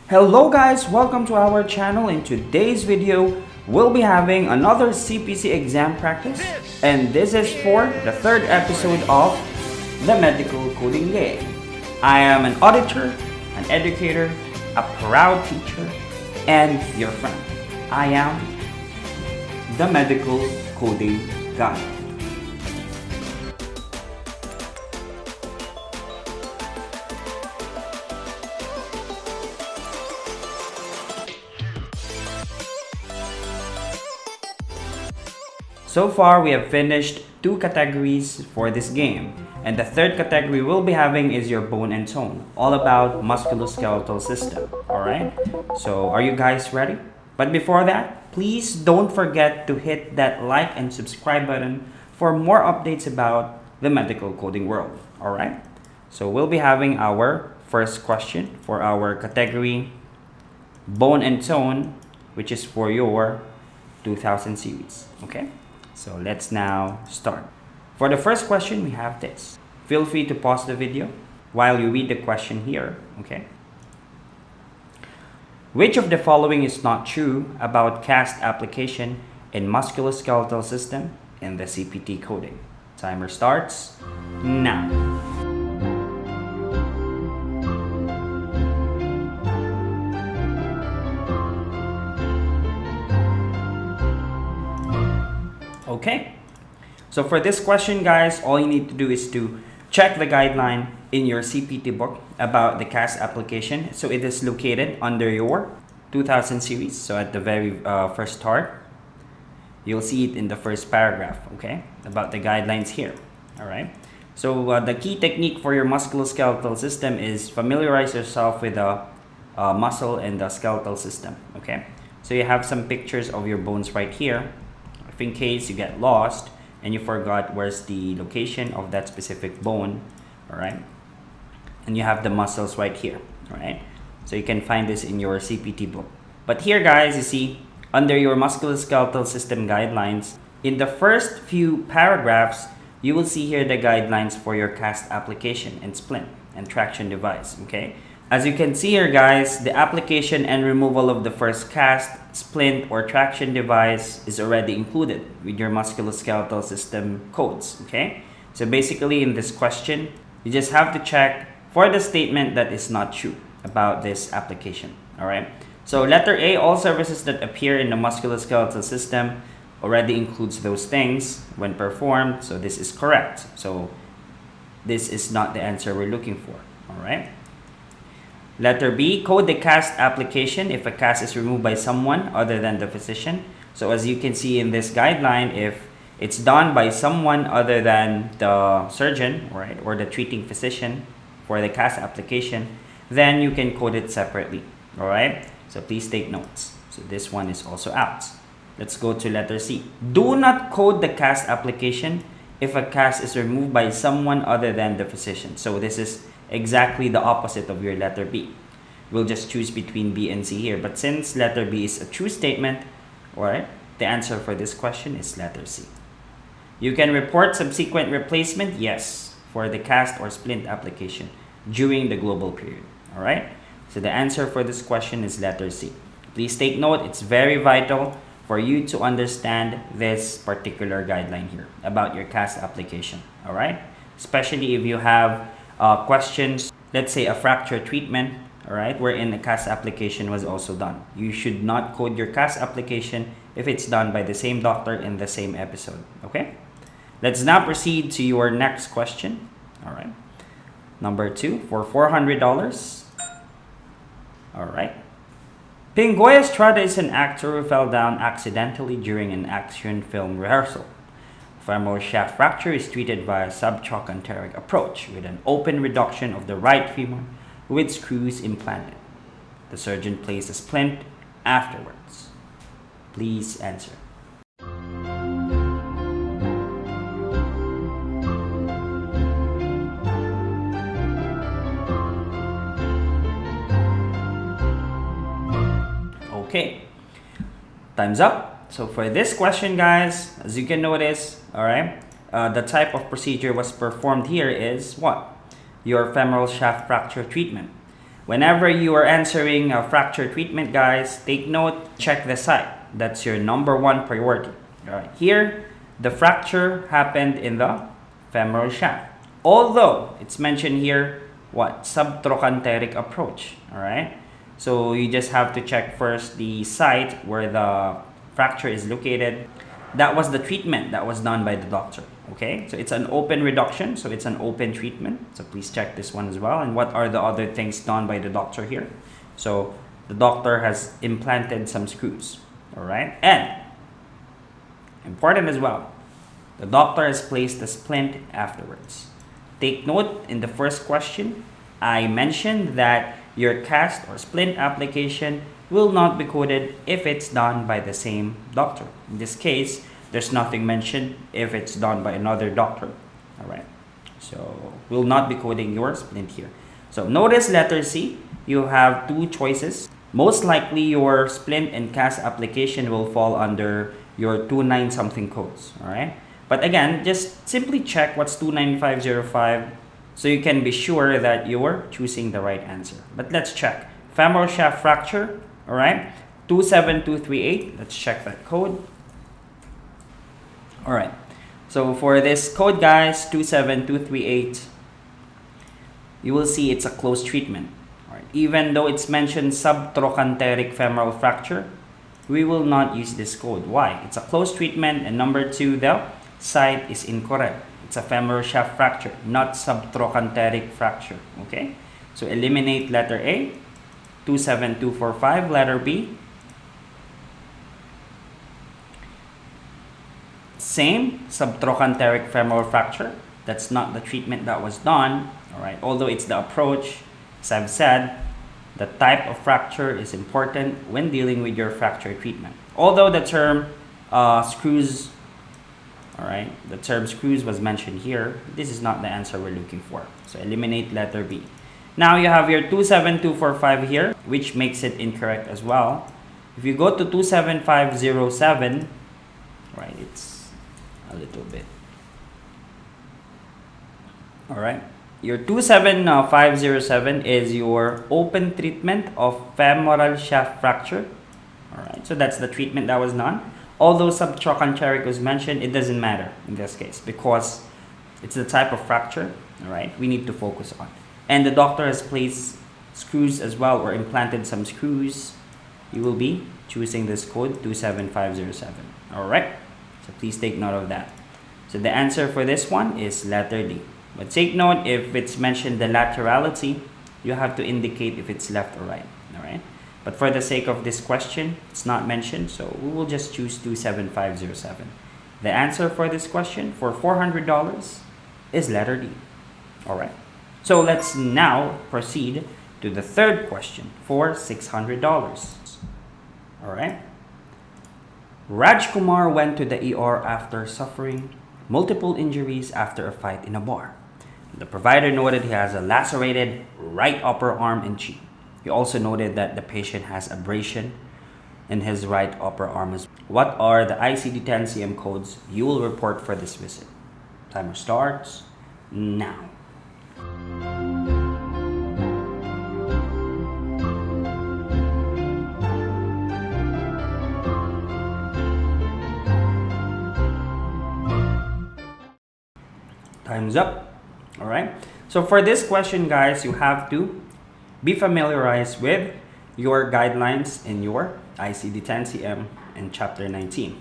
Hello guys, welcome to our channel. In today's video, we'll be having another CPC exam practice, and this is for the third episode of The Medical Coding Guy. I am an auditor, an educator, a proud teacher, and your friend. I am The Medical Coding Guy. So far, we have finished 2 categories for this game, and the third category we'll be having is your bone and tone, all about musculoskeletal system. Alright, so are you guys ready? But before that, please don't forget to hit that like and subscribe button for more updates about the medical coding world. Alright, so we'll be having our first question for our category bone and tone, which is for your 2000 series. Okay, so let's now start. For the first question, we have this. Feel free to pause the video while you read the question here, okay? Which of the following is not true about cast application in musculoskeletal system in the CPT coding? Timer starts now. Okay, so for this question, guys, all you need to do is to check the guideline in your CPT book about the CAS application. So it is located under your 2000 series. So at the very first start, you'll see it in the first paragraph, okay, about the guidelines here. All right, so the key technique for your musculoskeletal system is familiarize yourself with the muscle and the skeletal system, okay? So you have some pictures of your bones right here. If in case you get lost and you forgot where's the location of that specific bone, all right, and you have the muscles right here, all right, so you can find this in your CPT book. But here, guys, you see under your musculoskeletal system guidelines, in the first few paragraphs, you will see here the guidelines for your cast application and splint and traction device. Okay, as you can see here, guys, the application and removal of the first cast, splint, or traction device is already included with your musculoskeletal system codes. Okay, so basically in this question, you just have to check for the statement that is not true about this application. All right, so letter A, all services that appear in the musculoskeletal system already includes those things when performed. So this is correct. So this is not the answer we're looking for. All right. Letter B, code the cast application if a cast is removed by someone other than the physician. So as you can see in this guideline, if it's done by someone other than the surgeon, right, or the treating physician for the cast application, then you can code it separately. All right, so please take notes. So this one is also out. Let's go to letter C. Do not code the cast application if a cast is removed by someone other than the physician. So this is exactly the opposite of your letter B. We'll just choose between B and C here. But since letter B is a true statement, all right, the answer for this question is letter C. You can report subsequent replacement, yes, for the cast or splint application during the global period. All right, so the answer for this question is letter C. Please take note, it's very vital for you to understand this particular guideline here about your cast application. All right, especially if you have questions, let's say a fracture treatment, all right, wherein the cast application was also done. You should not code your cast application if it's done by the same doctor in the same episode. Okay, let's now proceed to your next question. All right, number 2 for $400. All right, Pingoy Estrada is an actor who fell down accidentally during an action film rehearsal. Femoral shaft fracture is treated via subtrochanteric approach with an open reduction of the right femur with screws implanted. The surgeon placed a splint afterwards. Please answer. Okay, time's up. So for this question, guys, as you can notice, all right, the type of procedure was performed here is what? Your femoral shaft fracture treatment. Whenever you are answering a fracture treatment, guys, take note, check the site. That's your number one priority. All right. Here, the fracture happened in the femoral shaft. Although it's mentioned here, what? Subtrochanteric approach. All right. So you just have to check first the site where the fracture is located. That was the treatment that was done by the doctor. Okay, so it's an open reduction, so it's an open treatment. So please check this one as well. And what are the other things done by the doctor here? So the doctor has implanted some screws. All right, and important as well, the doctor has placed a splint afterwards. Take note, in the first question, I mentioned that your cast or splint application will not be coded if it's done by the same doctor. In this case, there's nothing mentioned if it's done by another doctor. All right, so we'll not be coding your splint here. So notice letter C, you have two choices. Most likely your splint and cast application will fall under your 29 something codes. All right, but again, just simply check what's 29505 so you can be sure that you're choosing the right answer. But let's check. Femoral shaft fracture, all right, 27238. Let's check that code. All right, so for this code, guys, 27238, you will see it's a closed treatment. All right, even though it's mentioned subtrochanteric femoral fracture, we will not use this code. Why? It's a closed treatment, and number two, the site is incorrect. It's a femoral shaft fracture, not subtrochanteric fracture. Okay, so eliminate letter A. 27245, letter B. Same, subtrochanteric femoral fracture. That's not the treatment that was done. All right, although it's the approach, as I've said, the type of fracture is important when dealing with your fracture treatment. Although the term screws, all right, the term screws was mentioned here, this is not the answer we're looking for. So eliminate letter B. Now you have your 27245 here, which makes it incorrect as well. If you go to 27507, right, it's a little bit. All right, your 27507 is your open treatment of femoral shaft fracture. All right, so that's the treatment that was done. Although subtrochanteric was mentioned, it doesn't matter in this case because it's the type of fracture, all right, we need to focus on. And the doctor has placed screws as well, or implanted some screws. You will be choosing this code 27507. All right, so please take note of that. So the answer for this one is letter D. But take note, if it's mentioned the laterality, you have to indicate if it's left or right. All right, but for the sake of this question, it's not mentioned, so we will just choose 27507. The answer for this question for $400 is letter D. All right. So let's now proceed to the third question for $600. All right. Raj Kumar went to the ER after suffering multiple injuries after a fight in a bar. The provider noted he has a lacerated right upper arm and cheek. He also noted that the patient has abrasion in his right upper arm. What are the ICD-10-CM codes you will report for this visit? Timer starts now. Time's up. All right, so for this question, guys, you have to be familiarized with your guidelines in your ICD-10-CM in chapter 19.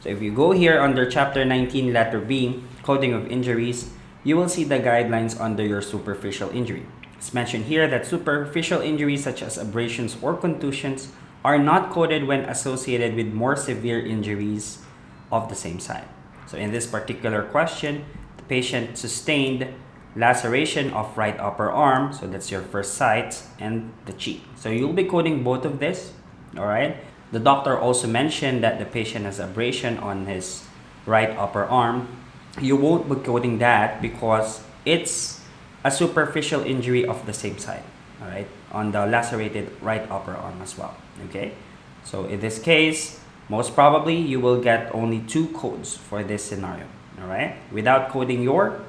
So if you go here under chapter 19, letter B, coding of injuries, you will see the guidelines under your superficial injury. It's mentioned here that superficial injuries such as abrasions or contusions are not coded when associated with more severe injuries of the same side. So in this particular question, the patient sustained laceration of right upper arm, so that's your first site, and the cheek. So you'll be coding both of this, all right? The doctor also mentioned that the patient has abrasion on his right upper arm. You won't be coding that because it's a superficial injury of the same side, all right? On the lacerated right upper arm as well, okay? So in this case, most probably you will get only 2 codes for this scenario, all right? Without coding your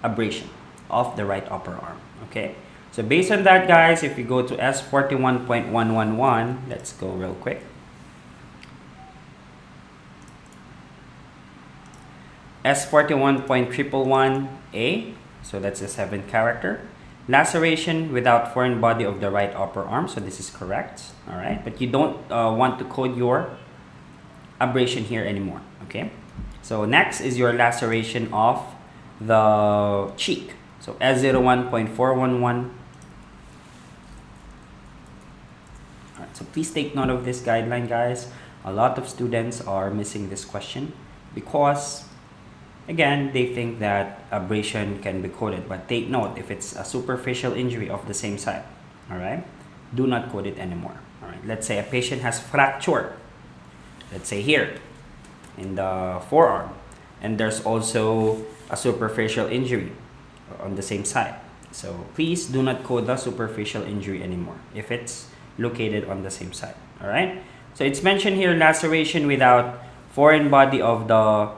abrasion of the right upper arm, okay? So based on that, guys, if you go to S41.111, let's go real quick. S41.111A, so that's the 7th character. Laceration without foreign body of the right upper arm, so this is correct. All right, but you don't want to code your abrasion here anymore. Okay, so next is your laceration of the cheek. So S01.411. Alright, so please take note of this guideline, guys. A lot of students are missing this question because, again, they think that abrasion can be coded. But take note, if it's a superficial injury of the same side, alright, do not code it anymore. Alright, let's say a patient has fracture, let's say here in the forearm, and there's also a superficial injury on the same side. So please do not code the superficial injury anymore if it's located on the same side. All right, so it's mentioned here laceration without foreign body of the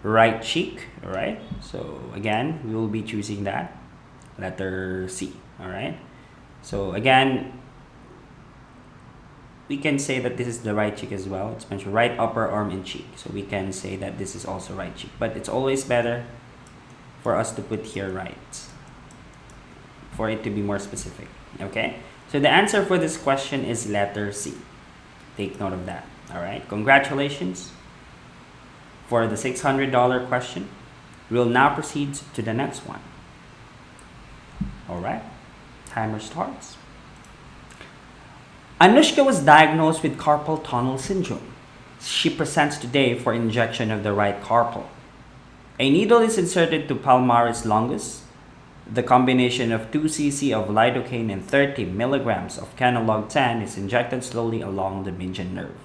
right cheek. All right, so again, we will be choosing that letter C. All right, so again, we can say that this is the right cheek as well. It's mentioned right upper arm and cheek, so we can say that this is also right cheek, but it's always better for us to put here right for it to be more specific. Okay, so the answer for this question is letter C. Take note of that. All right, congratulations for the $600 question. We'll now proceed to the next one. All right, timer starts. Anushka was diagnosed with carpal tunnel syndrome. She presents today for injection of the right carpal. A needle is inserted to palmaris longus. The combination of 2 cc of lidocaine and 30 milligrams of Canalog 10 is injected slowly along the median nerve.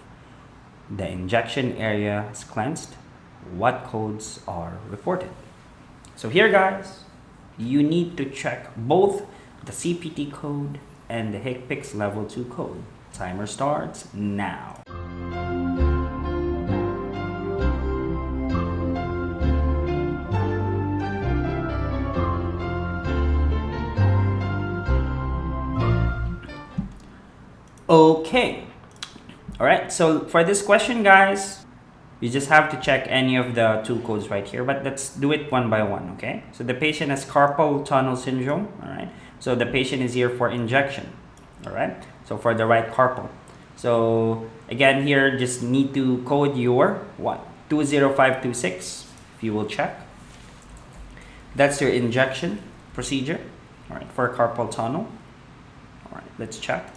The injection area is cleansed. What codes are reported? So here, guys, you need to check both the CPT code and the HCPCS level 2 code. Timer starts now. Okay, all right, so for this question, guys, you just have to check any of the 2 codes right here, but let's do it one by one. Okay, so the patient has carpal tunnel syndrome. All right, so the patient is here for injection. All right, so for the right carpal. So again, here just need to code your 20526. If you will check, that's your injection procedure. All right, for carpal tunnel. All right, let's check.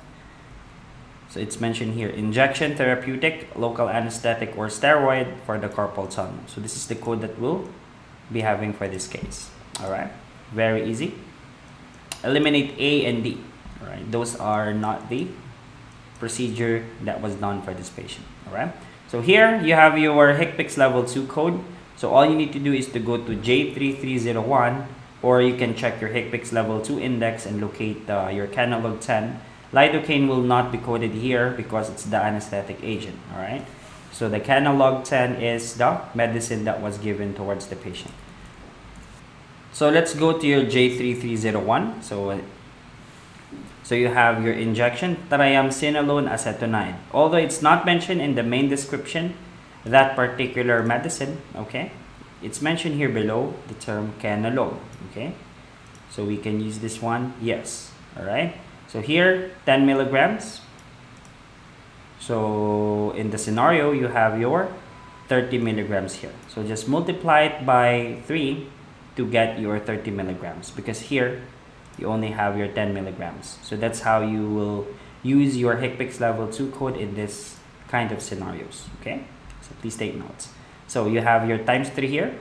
So it's mentioned here, injection, therapeutic, local anesthetic, or steroid for the carpal tunnel. So this is the code that we'll be having for this case. All right, very easy. Eliminate A and D. All right, those are not the procedure that was done for this patient. All right, so here you have your HCPCS level 2 code. So all you need to do is to go to J3301, or you can check your HCPCS level 2 index and locate your Canalog 10. Lidocaine will not be coded here because it's the anesthetic agent. All right, so the Canalog 10 is the medicine that was given towards the patient. So let's go to your J3301. So you have your injection, triamcinolone acetonide. Although it's not mentioned in the main description, that particular medicine, okay, it's mentioned here below the term Canalog. Okay, so we can use this one. Yes. All right. So here, 10 milligrams. So in the scenario, you have your 30 milligrams here. So just multiply it by 3 to get your 30 milligrams, because here you only have your 10 milligrams. So that's how you will use your HCPCS level 2 code in this kind of scenarios. Okay, so please take notes. So you have your times 3 here.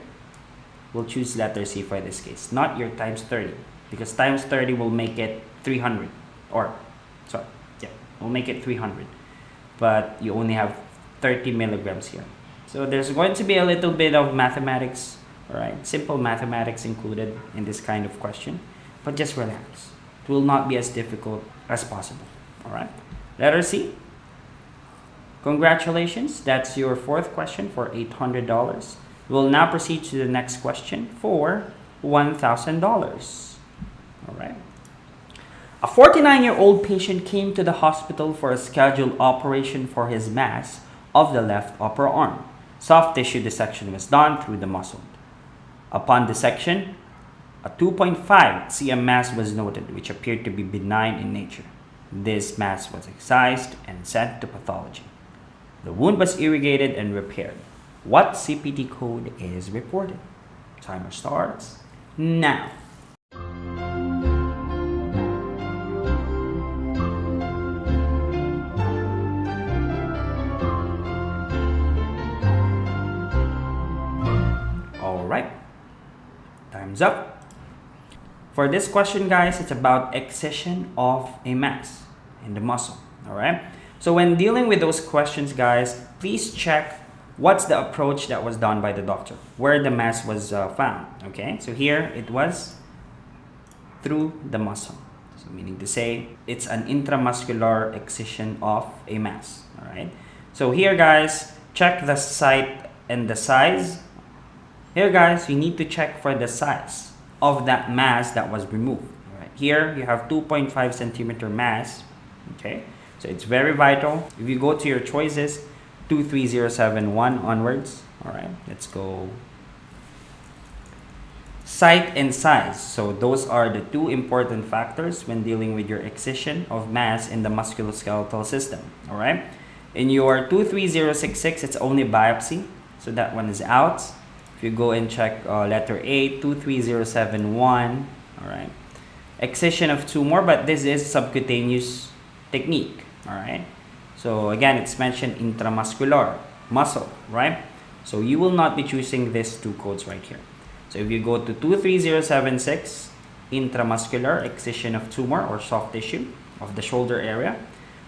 We'll choose letter C for this case, not your times 30, because times 30 will make it 300. Or, sorry, yeah, we'll make it 300, but you only have 30 milligrams here. So there's going to be a little bit of mathematics, all right, simple mathematics included in this kind of question, but just relax. It will not be as difficult as possible, all right. Letter C. Congratulations, that's your 4th question for $800. We'll now proceed to the next question for $1,000, all right. A 49-year-old patient came to the hospital for a scheduled operation for his mass of the left upper arm. Soft tissue dissection was done through the muscle. Upon dissection, a 2.5 cm mass was noted, which appeared to be benign in nature. This mass was excised and sent to pathology. The wound was irrigated and repaired. What CPT code is reported? Timer starts now. All right, time's up. For this question, guys, it's about excision of a mass in the muscle. All right. So when dealing with those questions, guys, please check what's the approach that was done by the doctor, where the mass was found. Okay. So here it was through the muscle. So meaning to say it's an intramuscular excision of a mass. All right. So here, guys, check the site and the size. Here, guys, you need to check for the size of that mass that was removed. All right. Here you have 2.5 centimeter mass. Okay. So it's very vital. If you go to your choices, 23071 onwards. All right. Let's go. Site and size. So those are the two important factors when dealing with your excision of mass in the musculoskeletal system. All right. In your 23066, it's only biopsy. So that one is out. If you go and check letter A, 23071. All right. Excision of tumor, but this is subcutaneous technique. All right. So again, it's mentioned intramuscular muscle, right? So you will not be choosing these two codes right here. So if you go to 23076, intramuscular excision of tumor or soft tissue of the shoulder area.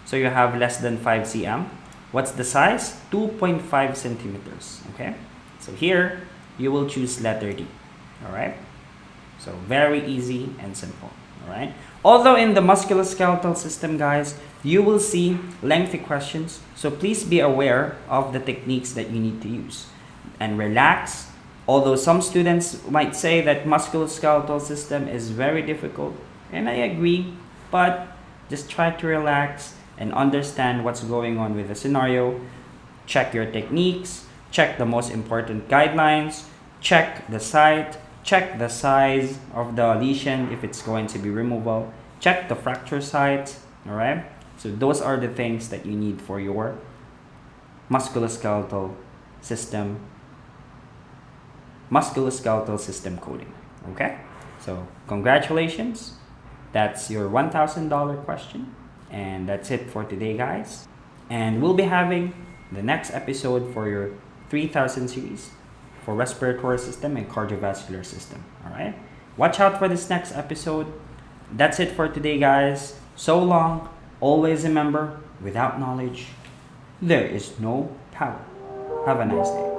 So you have less than 5 cm. What's the size? 2.5 centimeters. Okay. So here you will choose letter D. All right. So very easy and simple. All right. Although in the musculoskeletal system, guys, you will see lengthy questions. So please be aware of the techniques that you need to use and relax. Although some students might say that musculoskeletal system is very difficult, and I agree, but just try to relax and understand what's going on with the scenario. Check your techniques, check the most important guidelines, check the site, check the size of the lesion if it's going to be removable, check the fracture site. All right. So those are the things that you need for your musculoskeletal system coding. Okay. So congratulations. That's your $1,000 question. And that's it for today, guys. And we'll be having the next episode for your 3000 series for respiratory system and cardiovascular system. All right. Watch out for this next episode. That's it for today, guys. So long. Always remember, without knowledge, there is no power. Have a nice day.